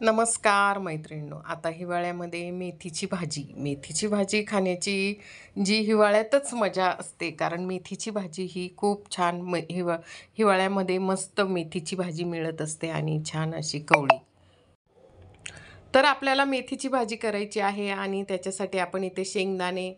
नमस्कार मैत्रिणींनो. आता हिवाळ्यामध्ये मेथीची भाजी खाण्याची जी हिवाळ्यातच मजा असते. कारण मेथीची भाजी ही खूप छान हिवाळ्यामध्ये मस्त मेथीची भाजी मिळत असते आणि छान अशी कवळी. तर आपल्याला मेथीची भाजी करायची आहे आणि त्याच्यासाठी आपण इथे शेंगदाणे,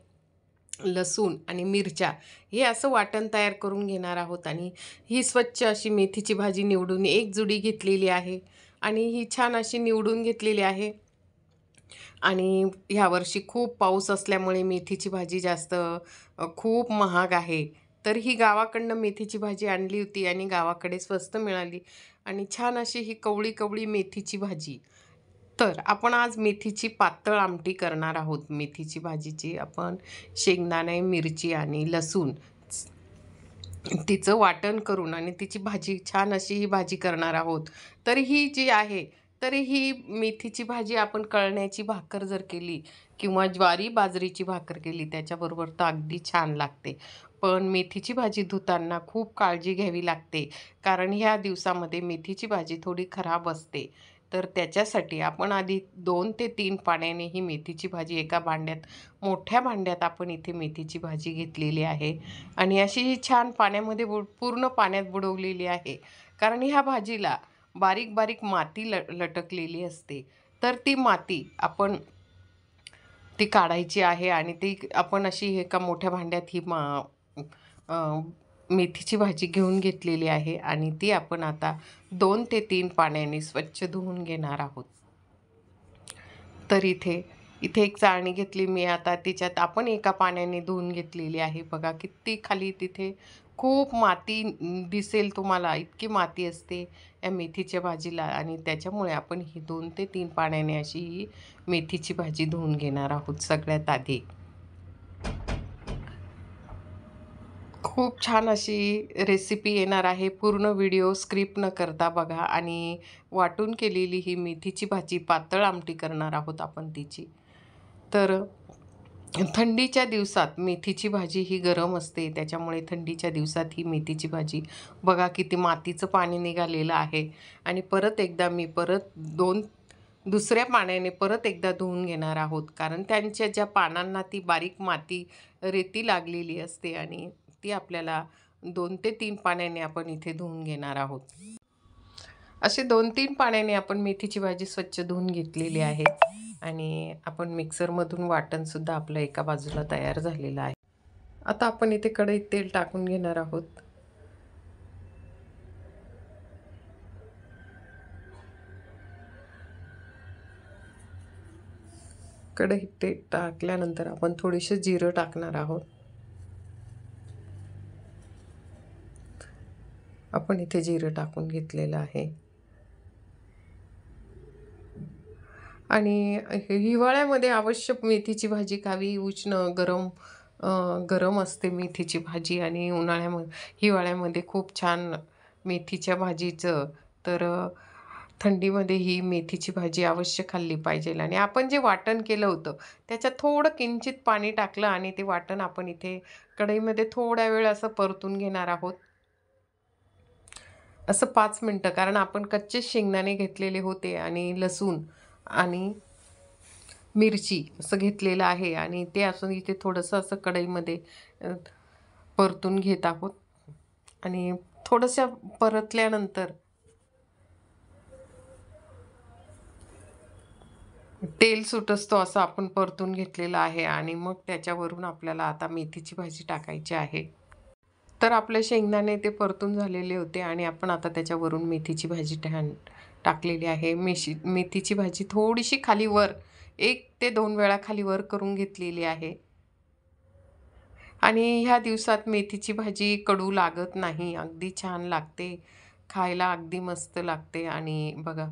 लसूण आणि मिरच्या हे असं वाटण तयार करून घेणार आहोत. आणि ही स्वच्छ अशी मेथीची भाजी निवडून एक जुडी घेतलेली आहे आणि ही छान अशी निवडून घेतलेली आहे. आणि ह्यावर्षी खूप पाऊस असल्यामुळे मेथीची भाजी खूप महाग आहे. तर ही गावाकडनं मेथीची भाजी आणली होती आणि गावाकडे स्वस्त मिळाली आणि छान अशी ही कवळी कवळी मेथीची भाजी. तर आपण आज मेथीची पातळ आमटी करणार आहोत. मेथीची भाजीची आपण शेंगदाणे, मिरची आणि लसूण तिचं वाटण करून आणि तिची भाजी छान अशी ही भाजी करणार आहोत. तर ही जी आहे, तर ही मेथीची भाजी आपण कळण्याची भाकर जर केली किंवा ज्वारी बाजरीची भाकर केली त्याच्याबरोबर तर अगदी छान लागते. पण मेथीची भाजी धुताना खूप काळजी घ्यावी लागते, कारण ह्या दिवसामध्ये मेथीची भाजी थोडी खराब असते. तर त्याच्यासाठी आपण आधी 2 ते 3 पाण्याने ही मेथीची भाजी एका भांड्यात, मोठ्या भांड्यात आपण इथे मेथीची भाजी घेतलेली आहे आणि अशी ही छान पाण्यामध्ये पूर्ण पाण्यात बुडवलेली आहे. कारण ह्या भाजीला बारीक बारीक माती लटकलेली असते. तर ती माती आपण ती काढायची आहे आणि ती आपण अशी एका मोठ्या भांड्यात अ, मेथीची भाजी घेऊन घेतलेली आहे आणि ती आपण आता 2 ते 3 पाण्याने स्वच्छ धुवून घेणार आहोत. तर इथे इथे एक चाळणी घेतली मी. आता तिच्यात आपण एका पाण्याने धुवून घेतलेली आहे. बघा किती खाली तिथे खूप माती दिसेल तुम्हाला, इतकी माती असते या मेथीच्या भाजीला आणि त्याच्यामुळे आपण ही 2 ते 3 पाण्याने अशी ही मेथीची भाजी धुवून घेणार आहोत सगळ्यात आधी. खूप छान अशी रेसिपी येणार आहे. पूर्ण व्हिडिओ स्क्रिप्ट न करता बघा आणि वाटून केलेली ही मेथीची भाजी पातळ आमटी करणार आहोत आपण तिची. तर थंडीच्या दिवसात मेथीची भाजी ही गरम असते, त्याच्यामुळे थंडीच्या दिवसात ही मेथीची भाजी बघा किती मातीचं पाणी निघालेलं आहे. आणि परत 2 दुसऱ्या पाण्याने परत एकदा धुवून घेणार आहोत, कारण त्यांच्या ज्या पानांना ती बारीक माती, रेती लागलेली असते आणि ती आपल्याला 2 ते 3 पाण्याने आपण इथे धुवून घेणार आहोत. असे 2-3 पाण्याने आपण मेथीची भाजी स्वच्छ धुवून घेतलेली आहे आणि आपण मिक्सरमधून वाटणसुद्धा आपलं एका बाजूला तयार झालेलं आहे. आता आपण इथे कढईत तेल टाकून घेणार आहोत. कढईत तेल टाकल्यानंतर आपण थोडेसे जिरं टाकणार आहोत. आपण इथे जिरं टाकून घेतलेलं आहे. आणि हिवाळ्यामध्ये आवश्यक मेथीची भाजी खावी. गरम असते मेथीची भाजी आणि हिवाळ्यामध्ये खूप छान मेथीच्या भाजीचं. तर थंडीमध्ये ही मेथीची भाजी अवश्य खाल्ली पाहिजे. आणि आपण जे वाटण केलं होतं त्याच्यात थोडं किंचित पाणी टाकलं आणि ते वाटण आपण इथे कढईमध्ये थोड्या वेळ असं परतून घेणार आहोत, असं 5 मिनटं. कारण आपण कच्चे शेंगदाणे घेतलेले होते आणि लसूण आणि मिरची असं घेतलेलं आहे आणि ते असून इथे थोडंसं असं कढईमध्ये परतून घेत आहोत. आणि थोडंसं परतल्यानंतर तेल सुटतो असं आपण परतून घेतलेलं आहे आणि मग त्याच्यावरून आपल्याला आता मेथीची भाजी टाकायची आहे. तर आपले शेंगदाणे ते परतून झालेले होते आणि आपण आता त्याच्यावरून मेथीची भाजी टाकलेली आहे. मेथीची भाजी थोडीशी खाली वर 1 ते 2 वेळा खाली वर करून घेतलेली आहे. आणि ह्या दिवसात मेथीची भाजी कडू लागत नाही, अगदी छान लागते, खायला अगदी मस्त लागते. आणि बघा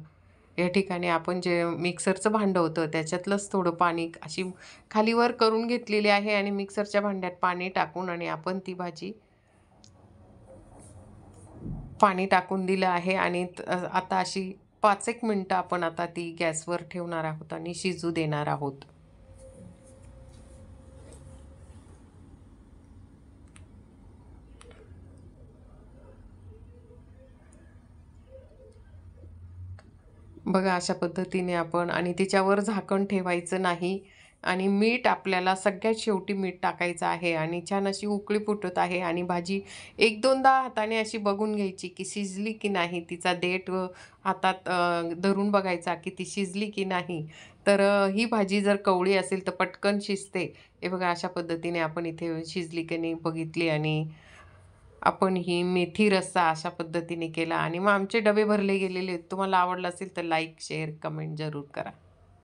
या ठिकाणी आपण जे मिक्सरचं भांडं होतं त्याच्यातलंच थोडं पाणी अशी खाली वर करून घेतलेली आहे आणि मिक्सरच्या भांड्यात पाणी टाकून आणि आपण ती भाजी पाणी टाकून दिलं आहे. आणि आता अशी 5-1 मिनटं आपण आता ती गॅसवर ठेवणार आहोत आणि शिजू देणार आहोत. बघा अशा पद्धतीने आपण आणि त्याच्यावर झाकण ठेवायचं नाही आणि मीठ आपल्याला सगळ्यात शेवटी मीठ टाकायचं आहे आणि छान अशी उकळी फुटत आहे आणि भाजी एक दोनदा हाताने अशी बघून घ्यायची की शिजली की नाही. तिचा देठ हातात धरून बघायचा की ती शिजली की नाही. तर ही भाजी जर कवळी असेल तर पटकन शिजते. हे बघा अशा पद्धतीने आपण इथे शिजली की नाही बघितली आणि आपण ही मेथी रस्सा अशा पद्धतीने केला आणि मग आमचे डबे भरले गेलेले आहेत. तुम्हाला आवडला असेल तर लाईक, शेअर, कमेंट जरूर करा.